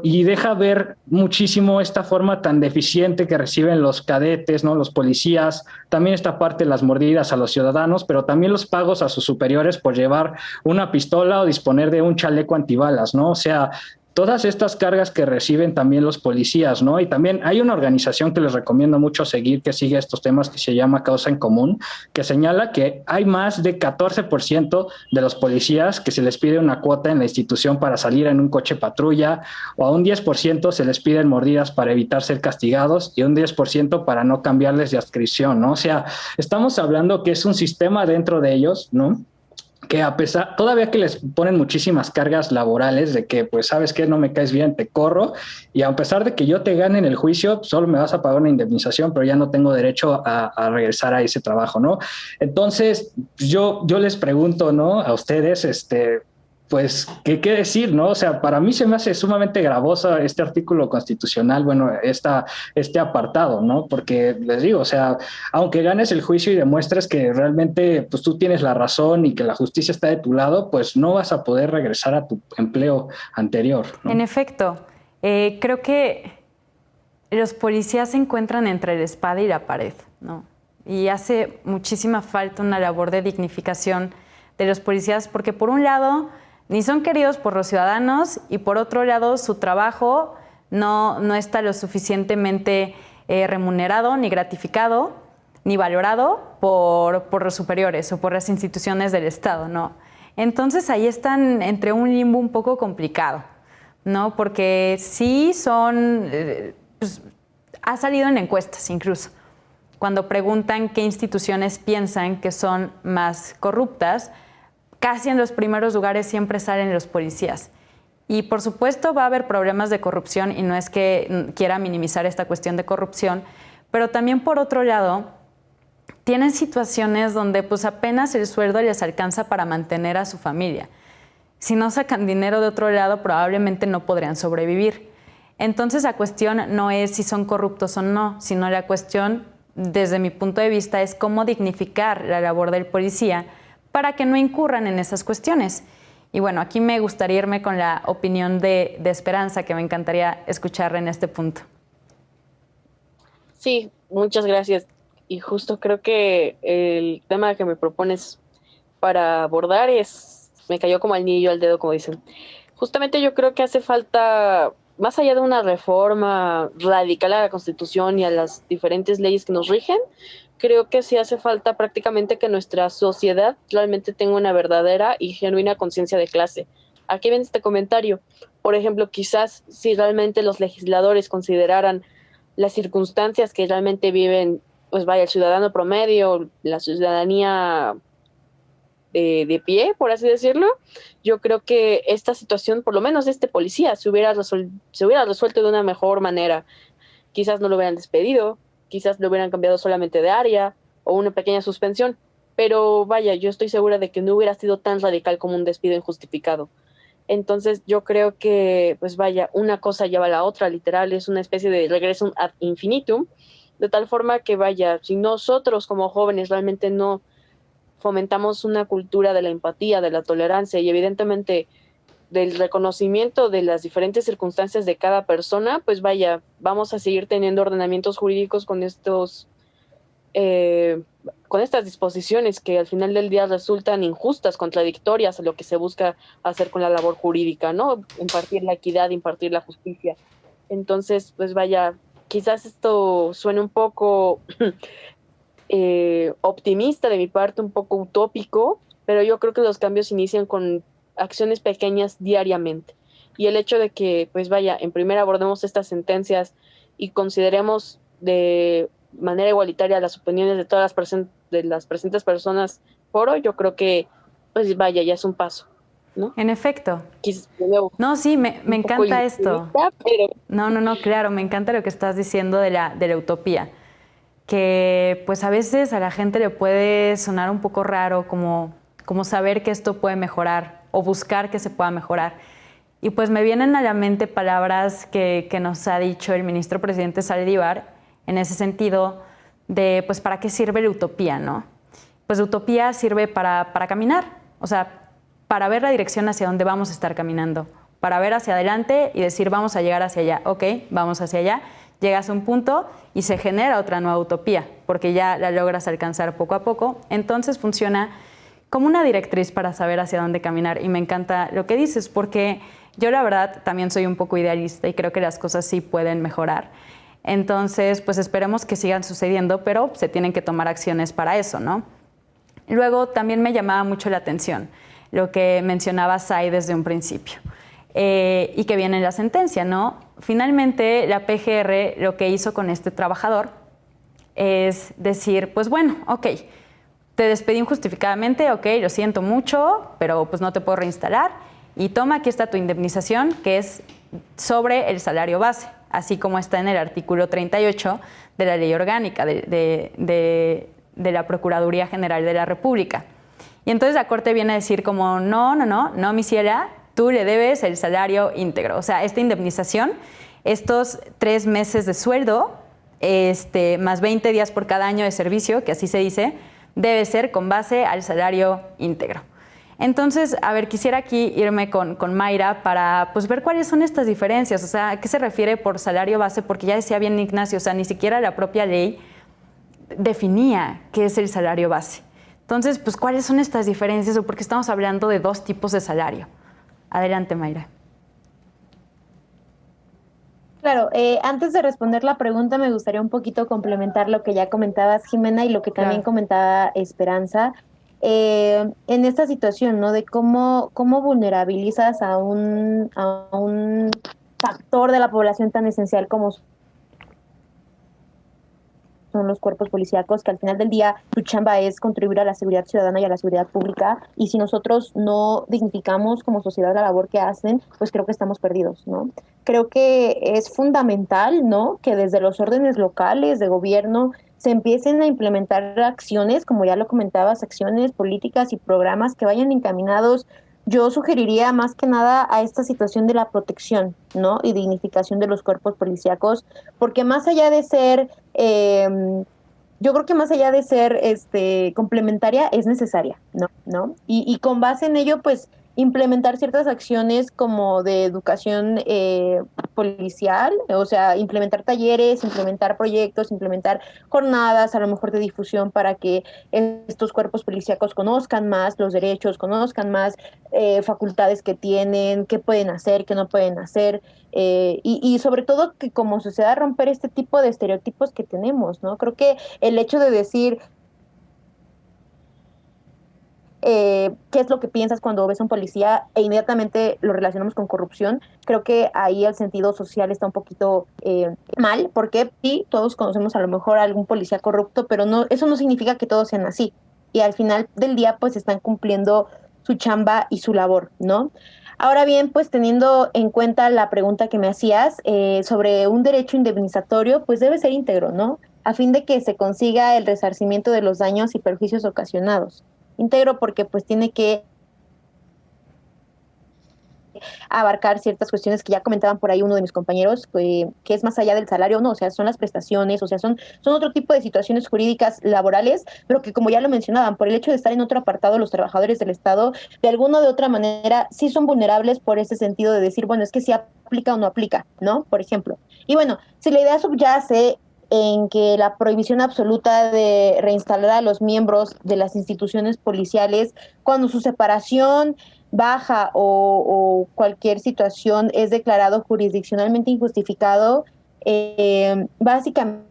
C: y deja ver muchísimo esta forma tan deficiente que reciben los cadetes, ¿no? Los policías, también esta parte de las mordidas a los ciudadanos, pero también los pagos a sus superiores por llevar una pistola o disponer de un chaleco antibalas, ¿no? O sea, todas estas cargas que reciben también los policías, ¿no? Y también hay una organización que les recomiendo mucho seguir, que sigue estos temas, que se llama Causa en Común, que señala que hay más de 14% de los policías que se les pide una cuota en la institución para salir en un coche patrulla, o a un 10% se les piden mordidas para evitar ser castigados y un 10% para no cambiarles de adscripción, ¿no? O sea, estamos hablando que es un sistema dentro de ellos, ¿no? Que a pesar, todavía que les ponen muchísimas cargas laborales de que, pues, ¿sabes qué? No me caes bien, te corro, y a pesar de que yo te gane en el juicio, solo me vas a pagar una indemnización, pero ya no tengo derecho a regresar a ese trabajo, ¿no? Entonces, yo les pregunto, ¿no? A ustedes, pues, ¿qué decir, no? O sea, para mí se me hace sumamente gravoso este artículo constitucional, bueno, este apartado, ¿no? Porque les digo, o sea, aunque ganes el juicio y demuestres que realmente, pues, tú tienes la razón y que la justicia está de tu lado, pues no vas a poder regresar a tu empleo anterior, ¿no?
A: En efecto, creo que los policías se encuentran entre la espada y la pared, ¿no? Y hace muchísima falta una labor de dignificación de los policías, porque por un lado ni son queridos por los ciudadanos y por otro lado su trabajo no está lo suficientemente remunerado, ni gratificado, ni valorado por los superiores o por las instituciones del Estado, ¿no? Entonces ahí están entre un limbo un poco complicado, ¿no? Porque sí son, pues, ha salido en encuestas incluso, cuando preguntan qué instituciones piensan que son más corruptas, casi en los primeros lugares siempre salen los policías. Y por supuesto va a haber problemas de corrupción y no es que quiera minimizar esta cuestión de corrupción, pero también por otro lado tienen situaciones donde pues apenas el sueldo les alcanza para mantener a su familia. Si no sacan dinero de otro lado, probablemente no podrían sobrevivir. Entonces la cuestión no es si son corruptos o no, sino la cuestión, desde mi punto de vista, es cómo dignificar la labor del policía para que no incurran en esas cuestiones. Y bueno, aquí me gustaría irme con la opinión de Esperanza, que me encantaría escucharla en este punto.
D: Sí, muchas gracias. Y justo creo que el tema que me propones para abordar me cayó como anillo al dedo, como dicen. Justamente yo creo que hace falta, más allá de una reforma radical a la Constitución y a las diferentes leyes que nos rigen, creo que sí hace falta prácticamente que nuestra sociedad realmente tenga una verdadera y genuina conciencia de clase. Aquí viene este comentario. Por ejemplo, quizás si realmente los legisladores consideraran las circunstancias que realmente viven, pues vaya, el ciudadano promedio, la ciudadanía de pie, por así decirlo, yo creo que esta situación, por lo menos este policía, se hubiera resuelto de una mejor manera. Quizás no lo hubieran despedido, quizás lo hubieran cambiado solamente de área o una pequeña suspensión, pero vaya, yo estoy segura de que no hubiera sido tan radical como un despido injustificado. Entonces yo creo que, pues vaya, una cosa lleva a la otra, literal, es una especie de regresum ad infinitum, de tal forma que vaya, si nosotros como jóvenes realmente no fomentamos una cultura de la empatía, de la tolerancia y evidentemente del reconocimiento de las diferentes circunstancias de cada persona, pues vaya, vamos a seguir teniendo ordenamientos jurídicos con estas disposiciones que al final del día resultan injustas, contradictorias a lo que se busca hacer con la labor jurídica, ¿no? Impartir la equidad, impartir la justicia. Entonces, pues vaya, quizás esto suene un poco optimista de mi parte, un poco utópico, pero yo creo que los cambios inician con acciones pequeñas diariamente. Y el hecho de que, pues vaya, en primera abordemos estas sentencias y consideremos de manera igualitaria las opiniones de todas las presentes personas foro, yo creo que, pues vaya, ya es un paso, ¿no?
A: En efecto.
D: No,
A: sí, me encanta esto.
D: Pero...
A: No, claro, me encanta lo que estás diciendo de la utopía. Que pues a veces a la gente le puede sonar un poco raro como saber que esto puede mejorar o buscar que se pueda mejorar. Y pues me vienen a la mente palabras que nos ha dicho el ministro presidente Saldívar en ese sentido de pues para qué sirve la utopía, ¿no? Pues la utopía sirve para caminar, o sea, para ver la dirección hacia donde vamos a estar caminando, para ver hacia adelante y decir vamos a llegar hacia allá, ok, vamos hacia allá. Llegas a un punto y se genera otra nueva utopía, porque ya la logras alcanzar poco a poco. Entonces funciona como una directriz para saber hacia dónde caminar. Y me encanta lo que dices, porque yo la verdad también soy un poco idealista y creo que las cosas sí pueden mejorar. Entonces, pues esperemos que sigan sucediendo, pero se tienen que tomar acciones para eso, ¿no? Luego también me llamaba mucho la atención lo que mencionaba Sai desde un principio. Y que viene en la sentencia, ¿no? Finalmente, la PGR lo que hizo con este trabajador es decir, pues bueno, ok, te despedí injustificadamente, ok, lo siento mucho, pero pues no te puedo reinstalar y toma, aquí está tu indemnización, que es sobre el salario base, así como está en el artículo 38 de la Ley Orgánica de la Procuraduría General de la República. Y entonces la Corte viene a decir como, no, mi ciela, tú le debes el salario íntegro. O sea, esta indemnización, estos 3 meses de sueldo, más 20 días por cada año de servicio, que así se dice, debe ser con base al salario íntegro. Entonces, a ver, quisiera aquí irme con Mayra para pues, ver cuáles son estas diferencias. O sea, ¿a qué se refiere por salario base? Porque ya decía bien Ignacio, o sea, ni siquiera la propia ley definía qué es el salario base. Entonces, pues, ¿cuáles son estas diferencias o por qué estamos hablando de 2 tipos de salario? Adelante, Mayra.
E: Claro, antes de responder la pregunta me gustaría un poquito complementar lo que ya comentabas, Jimena, y lo que también comentaba Esperanza, en esta situación, ¿no? De cómo vulnerabilizas a un factor de la población tan esencial como son son los cuerpos policíacos, que al final del día su chamba es contribuir a la seguridad ciudadana y a la seguridad pública, y si nosotros no dignificamos como sociedad la labor que hacen, pues creo que estamos perdidos, ¿no? Creo que es fundamental, ¿no?, que desde los órdenes locales de gobierno se empiecen a implementar acciones, como ya lo comentabas, acciones políticas y programas que vayan encaminados. Yo sugeriría más que nada a esta situación de la protección, ¿no?, y dignificación de los cuerpos policíacos, porque más allá de ser, yo creo que más allá de ser complementaria, es necesaria, ¿no? Y con base en ello, pues, implementar ciertas acciones como de educación policial, o sea, implementar talleres, implementar proyectos, implementar jornadas, a lo mejor de difusión, para que estos cuerpos policíacos conozcan más los derechos, conozcan más facultades que tienen, qué pueden hacer, qué no pueden hacer, y sobre todo que como sociedad romper este tipo de estereotipos que tenemos, ¿no? Creo que el hecho de decir qué es lo que piensas cuando ves a un policía e inmediatamente lo relacionamos con corrupción, creo que ahí el sentido social está un poquito mal, porque sí, todos conocemos a lo mejor a algún policía corrupto, pero no, eso no significa que todos sean así, y al final del día pues están cumpliendo su chamba y su labor, ¿no? Ahora bien, pues teniendo en cuenta la pregunta que me hacías sobre un derecho indemnizatorio, pues debe ser íntegro, ¿no?, a fin de que se consiga el resarcimiento de los daños y perjuicios ocasionados. Íntegro porque pues tiene que abarcar ciertas cuestiones que ya comentaban por ahí uno de mis compañeros, que es más allá del salario, no, o sea, son las prestaciones, o sea, son otro tipo de situaciones jurídicas laborales, pero que como ya lo mencionaban, por el hecho de estar en otro apartado, los trabajadores del Estado, de alguna o de otra manera, sí son vulnerables por ese sentido de decir, bueno, es que si aplica o no aplica, ¿no? Por ejemplo. Y bueno, si la idea subyace en que la prohibición absoluta de reinstalar a los miembros de las instituciones policiales cuando su separación, baja o cualquier situación es declarado jurisdiccionalmente injustificado, básicamente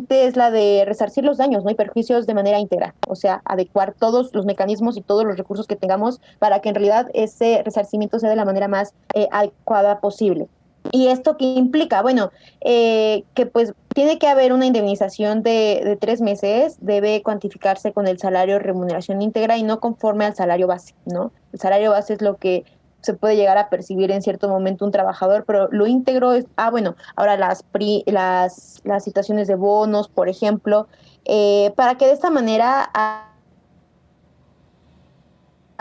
E: es la de resarcir los daños, ¿no?, y perjuicios de manera íntegra, o sea, adecuar todos los mecanismos y todos los recursos que tengamos para que en realidad ese resarcimiento sea de la manera más adecuada posible. ¿Y esto qué implica? Bueno, que pues tiene que haber una indemnización de 3 meses, debe cuantificarse con el salario de remuneración íntegra y no conforme al salario base, ¿no? El salario base es lo que se puede llegar a percibir en cierto momento un trabajador, pero lo íntegro es, bueno, ahora las situaciones de bonos, por ejemplo, para que de esta manera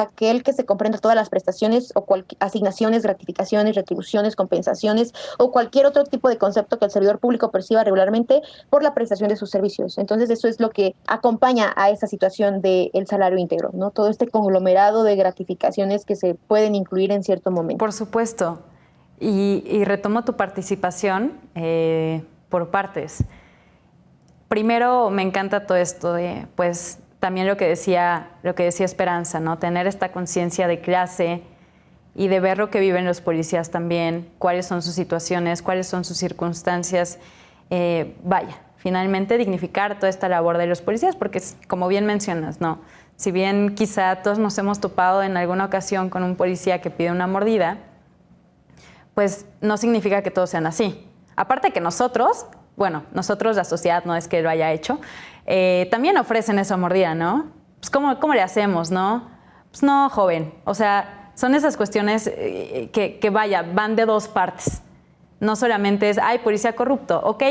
E: aquel que se comprenda todas las prestaciones o asignaciones, gratificaciones, retribuciones, compensaciones o cualquier otro tipo de concepto que el servidor público perciba regularmente por la prestación de sus servicios. Entonces eso es lo que acompaña a esa situación del salario íntegro, ¿no? Todo este conglomerado de gratificaciones que se pueden incluir en cierto momento.
A: Por supuesto. Y retomo tu participación por partes. Primero, me encanta todo esto de, pues, también lo que decía Esperanza, ¿no? Tener esta conciencia de clase y de ver lo que viven los policías también, cuáles son sus situaciones, cuáles son sus circunstancias. Finalmente dignificar toda esta labor de los policías, porque como bien mencionas, ¿no? Si bien quizá todos nos hemos topado en alguna ocasión con un policía que pide una mordida, pues no significa que todos sean así. Aparte que nosotros, la sociedad no es que lo haya hecho, también ofrecen esa mordida, ¿no? Pues ¿cómo le hacemos, no? Pues no, joven. O sea, son esas cuestiones que van de dos partes. No solamente es, policía corrupto, ok,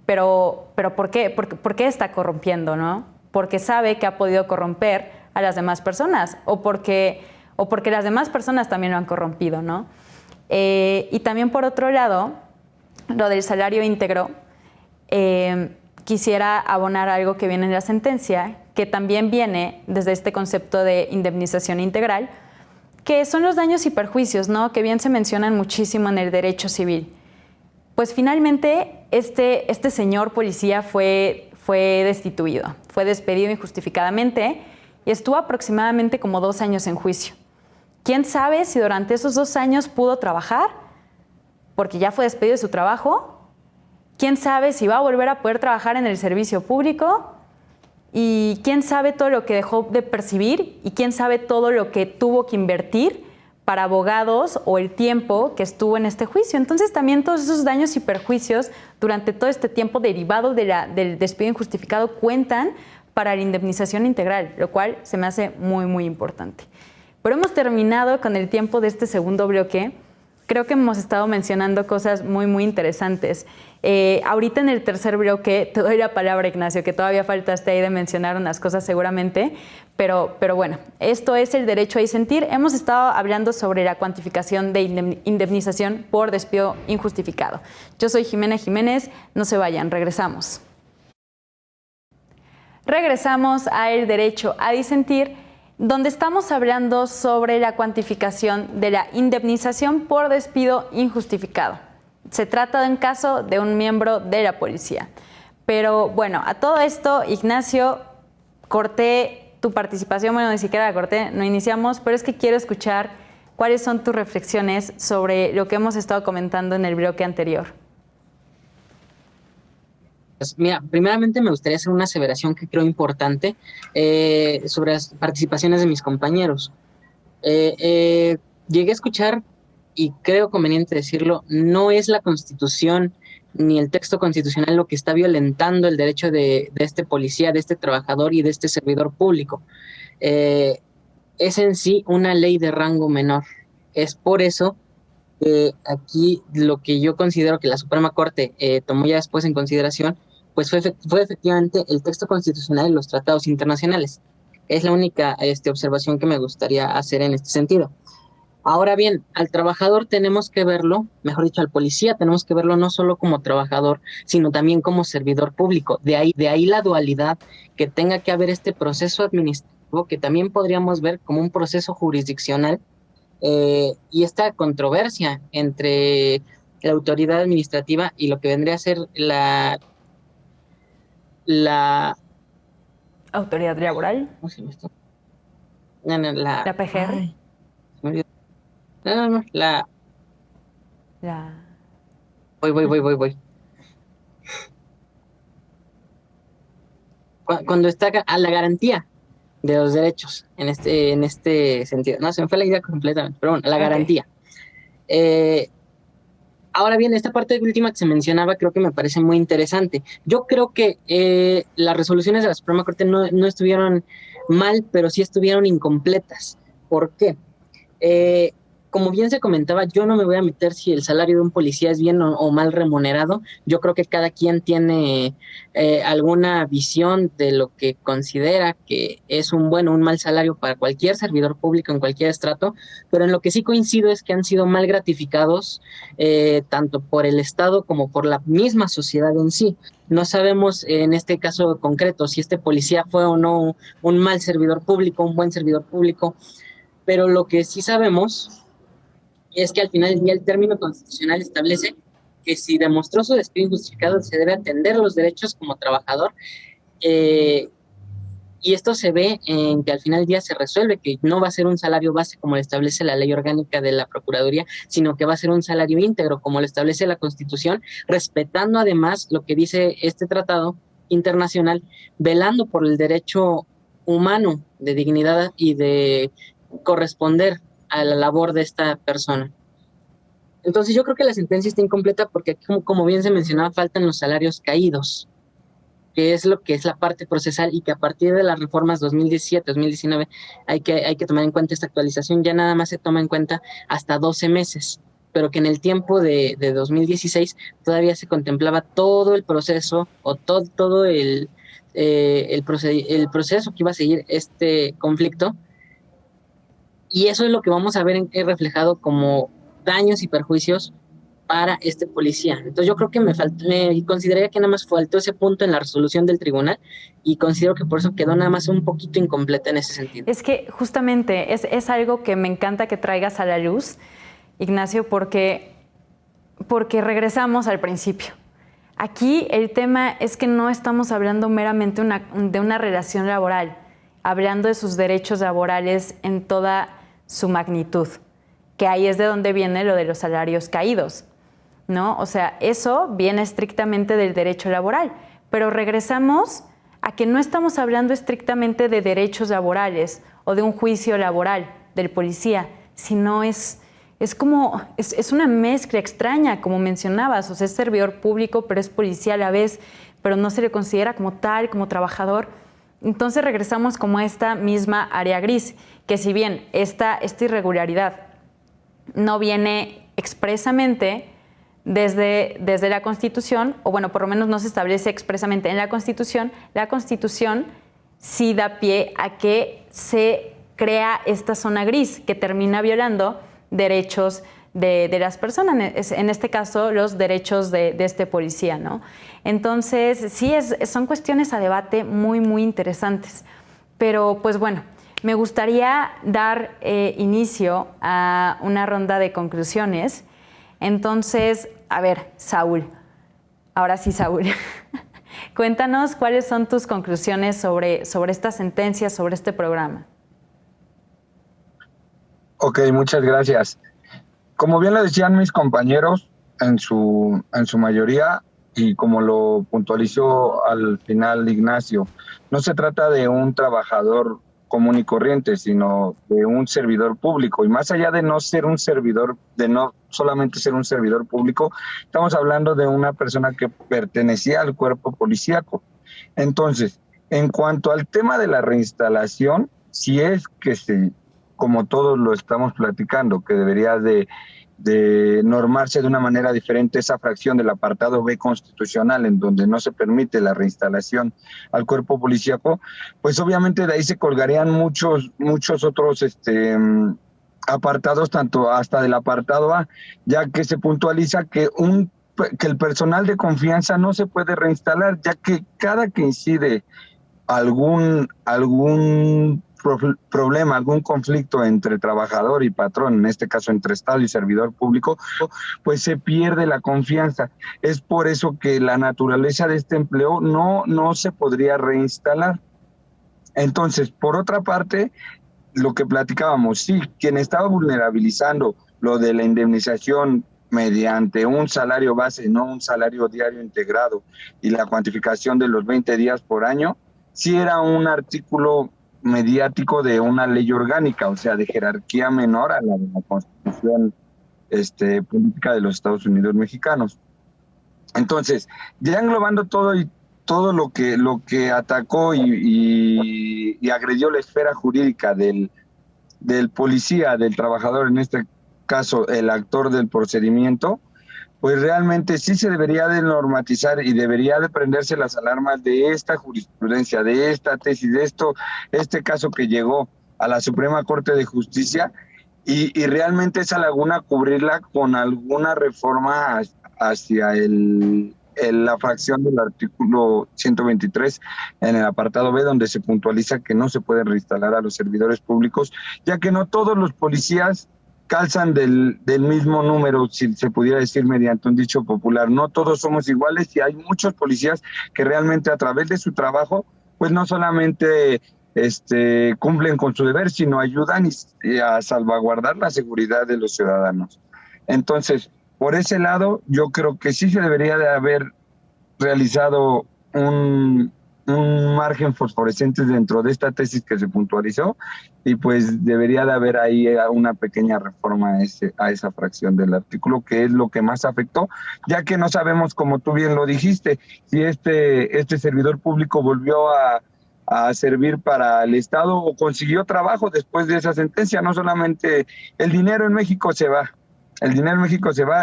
A: pero ¿por qué? ¿Por qué está corrompiendo, no? Porque sabe que ha podido corromper a las demás personas o porque las demás personas también lo han corrompido, ¿no? Y también por otro lado, lo del salario íntegro, quisiera abonar algo que viene en la sentencia, que también viene desde este concepto de indemnización integral, que son los daños y perjuicios, ¿no?, que bien se mencionan muchísimo en el derecho civil. Pues finalmente este señor policía fue destituido, fue despedido injustificadamente y estuvo aproximadamente como 2 años en juicio. ¿Quién sabe si durante esos 2 años pudo trabajar? Porque ya fue despedido de su trabajo. ¿Quién sabe si va a volver a poder trabajar en el servicio público? ¿Y quién sabe todo lo que dejó de percibir? ¿Y quién sabe todo lo que tuvo que invertir para abogados o el tiempo que estuvo en este juicio. Entonces también todos esos daños y perjuicios durante todo este tiempo derivado del despido injustificado cuentan para la indemnización integral, lo cual se me hace muy, muy importante. Pero hemos terminado con el tiempo de este segundo bloque. Creo que hemos estado mencionando cosas muy, muy interesantes. Ahorita en el tercer bloque te doy la palabra, Ignacio, que todavía faltaste ahí de mencionar unas cosas seguramente, pero bueno, esto es el derecho a disentir. Hemos estado hablando sobre la cuantificación de indemnización por despido injustificado. Yo soy Jimena Jiménez, no se vayan, regresamos. Regresamos a el derecho a disentir, donde estamos hablando sobre la cuantificación de la indemnización por despido injustificado. Se trata de un caso de un miembro de la policía. Pero bueno, a todo esto, Ignacio, corté tu participación, bueno, ni siquiera la corté, no iniciamos, pero es que quiero escuchar cuáles son tus reflexiones sobre lo que hemos estado comentando en el bloque anterior.
F: Pues mira, primeramente me gustaría hacer una aseveración que creo importante sobre las participaciones de mis compañeros. Llegué a escuchar, y creo conveniente decirlo, no es la Constitución ni el texto constitucional lo que está violentando el derecho de este policía, de este trabajador y de este servidor público. Es en sí una ley de rango menor. Es por eso que aquí lo que yo considero que la Suprema Corte tomó ya después en consideración, pues fue efectivamente el texto constitucional y los tratados internacionales. Es la única observación que me gustaría hacer en este sentido. Ahora bien, al trabajador tenemos que verlo, mejor dicho, al policía tenemos que verlo no solo como trabajador, sino también como servidor público. De ahí la dualidad, que tenga que haber este proceso administrativo, que también podríamos ver como un proceso jurisdiccional, y esta controversia entre la autoridad administrativa y lo que vendría a ser la
A: autoridad laboral.
F: ¿Cómo se llama esto?
A: La PGR.
F: Ay, se me olvidó. No, Voy. Cuando está a la garantía de los derechos en este sentido. No, se me fue la idea completamente, pero bueno, la garantía. Ahora bien, esta parte última que se mencionaba creo que me parece muy interesante. Yo creo que las resoluciones de la Suprema Corte no estuvieron mal, pero sí estuvieron incompletas. ¿Por qué? Como bien se comentaba, yo no me voy a meter si el salario de un policía es bien o mal remunerado. Yo creo que cada quien tiene alguna visión de lo que considera que es un buen o un mal salario para cualquier servidor público en cualquier estrato, pero en lo que sí coincido es que han sido mal gratificados tanto por el Estado como por la misma sociedad en sí. No sabemos en este caso concreto si este policía fue o no un mal servidor público, un buen servidor público, pero lo que sí sabemos es que al final del día el término constitucional establece que si demostró su despido injustificado se debe atender los derechos como trabajador, y esto se ve en que al final del día se resuelve que no va a ser un salario base como lo establece la ley orgánica de la Procuraduría, sino que va a ser un salario íntegro como lo establece la Constitución, respetando además lo que dice este tratado internacional, velando por el derecho humano de dignidad y de corresponder a la labor de esta persona. Entonces yo creo que la sentencia está incompleta porque como bien se mencionaba, faltan los salarios caídos, que es lo que es la parte procesal, y que a partir de las reformas 2017, 2019 hay que tomar en cuenta esta actualización. Ya nada más se toma en cuenta hasta 12 meses, pero que en el tiempo de 2016 todavía se contemplaba todo el proceso o todo el proceso que iba a seguir este conflicto. Y eso es lo que vamos a ver reflejado como daños y perjuicios para este policía. Entonces yo creo que me consideraría que nada más faltó ese punto en la resolución del tribunal, y considero que por eso quedó nada más un poquito incompleta en ese sentido.
A: Es que justamente es algo que me encanta que traigas a la luz, Ignacio, porque regresamos al principio. Aquí el tema es que no estamos hablando meramente de una relación laboral, hablando de sus derechos laborales en toda su magnitud, que ahí es de donde viene lo de los salarios caídos, ¿no? O sea, eso viene estrictamente del derecho laboral, pero regresamos a que no estamos hablando estrictamente de derechos laborales o de un juicio laboral del policía, sino es como, es una mezcla extraña, como mencionabas, o sea, es servidor público, pero es policía a la vez, pero no se le considera como tal, como trabajador. Entonces regresamos como a esta misma área gris, que si bien esta irregularidad no viene expresamente desde la Constitución, o bueno, por lo menos no se establece expresamente en la Constitución sí da pie a que se crea esta zona gris que termina violando derechos de las personas, en este caso los derechos de este policía, ¿no? Entonces, sí, son cuestiones a debate muy, muy interesantes. Pero, pues bueno, me gustaría dar inicio a una ronda de conclusiones. Entonces, a ver, Saúl, ahora sí, Saúl, cuéntanos cuáles son tus conclusiones sobre esta sentencia, sobre este programa.
B: Ok, muchas gracias. Como bien lo decían mis compañeros, en su mayoría, y como lo puntualizó al final Ignacio, no se trata de un trabajador común y corriente, sino de un servidor público. Y más allá de no ser un servidor, de no solamente ser un servidor público, estamos hablando de una persona que pertenecía al cuerpo policíaco. Entonces, en cuanto al tema de la reinstalación, si es que como todos lo estamos platicando, que debería de normarse de una manera diferente esa fracción del apartado B constitucional, en donde no se permite la reinstalación al cuerpo policíaco, pues obviamente de ahí se colgarían muchos otros apartados, tanto hasta del apartado A, ya que se puntualiza que el personal de confianza no se puede reinstalar, ya que cada que incide algún problema, algún conflicto entre trabajador y patrón, en este caso entre Estado y servidor público, pues se pierde la confianza. Es por eso que la naturaleza de este empleo no se podría reinstalar. Entonces, por otra parte, lo que platicábamos, sí, quien estaba vulnerabilizando lo de la indemnización mediante un salario base, no un salario diario integrado, y la cuantificación de los 20 días por año, sí era un artículo mediático de una ley orgánica, o sea, de jerarquía menor a la de la Constitución política de los Estados Unidos mexicanos. Entonces, ya englobando todo lo que atacó y agredió la esfera jurídica del policía, del trabajador, en este caso el actor del procedimiento, pues realmente sí se debería de normatizar y debería de prenderse las alarmas de esta jurisprudencia, de esta tesis, de este caso que llegó a la Suprema Corte de Justicia, y realmente esa laguna cubrirla con alguna reforma hacia la fracción del artículo 123 en el apartado B, donde se puntualiza que no se pueden reinstalar a los servidores públicos, ya que no todos los policías calzan del mismo número, si se pudiera decir mediante un dicho popular. No todos somos iguales y hay muchos policías que realmente a través de su trabajo, pues no solamente cumplen con su deber, sino ayudan a salvaguardar la seguridad de los ciudadanos. Entonces, por ese lado, yo creo que sí se debería de haber realizado un margen fosforescente dentro de esta tesis que se puntualizó, y pues debería de haber ahí una pequeña reforma a esa fracción del artículo, que es lo que más afectó, ya que no sabemos, como tú bien lo dijiste, si este servidor público volvió a servir para el Estado o consiguió trabajo después de esa sentencia. No solamente el dinero en México se va,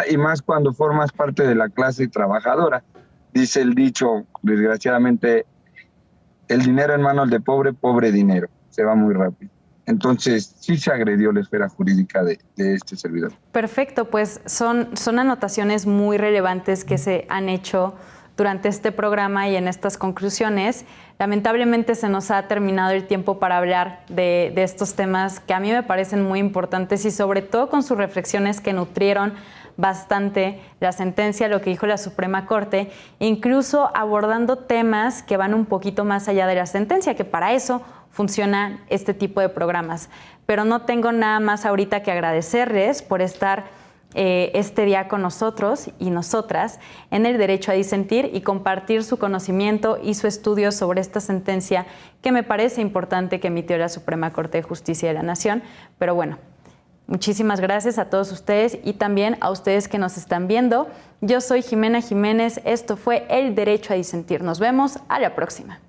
B: y más cuando formas parte de la clase trabajadora. Dice el dicho, desgraciadamente, el dinero en manos de pobre dinero, se va muy rápido. Entonces, sí se agredió la esfera jurídica de este servidor.
A: Perfecto, pues son anotaciones muy relevantes que se han hecho durante este programa y en estas conclusiones. Lamentablemente se nos ha terminado el tiempo para hablar de estos temas que a mí me parecen muy importantes, y sobre todo con sus reflexiones que nutrieron bastante la sentencia, lo que dijo la Suprema Corte, incluso abordando temas que van un poquito más allá de la sentencia, que para eso funcionan este tipo de programas. Pero no tengo nada más ahorita que agradecerles por estar este día con nosotros y nosotras en el Derecho a Disentir y compartir su conocimiento y su estudio sobre esta sentencia que me parece importante que emitió la Suprema Corte de Justicia de la Nación. Pero bueno, Muchísimas gracias a todos ustedes y también a ustedes que nos están viendo. Yo soy Jimena Jiménez, esto fue El Derecho a Disentir. Nos vemos a la próxima.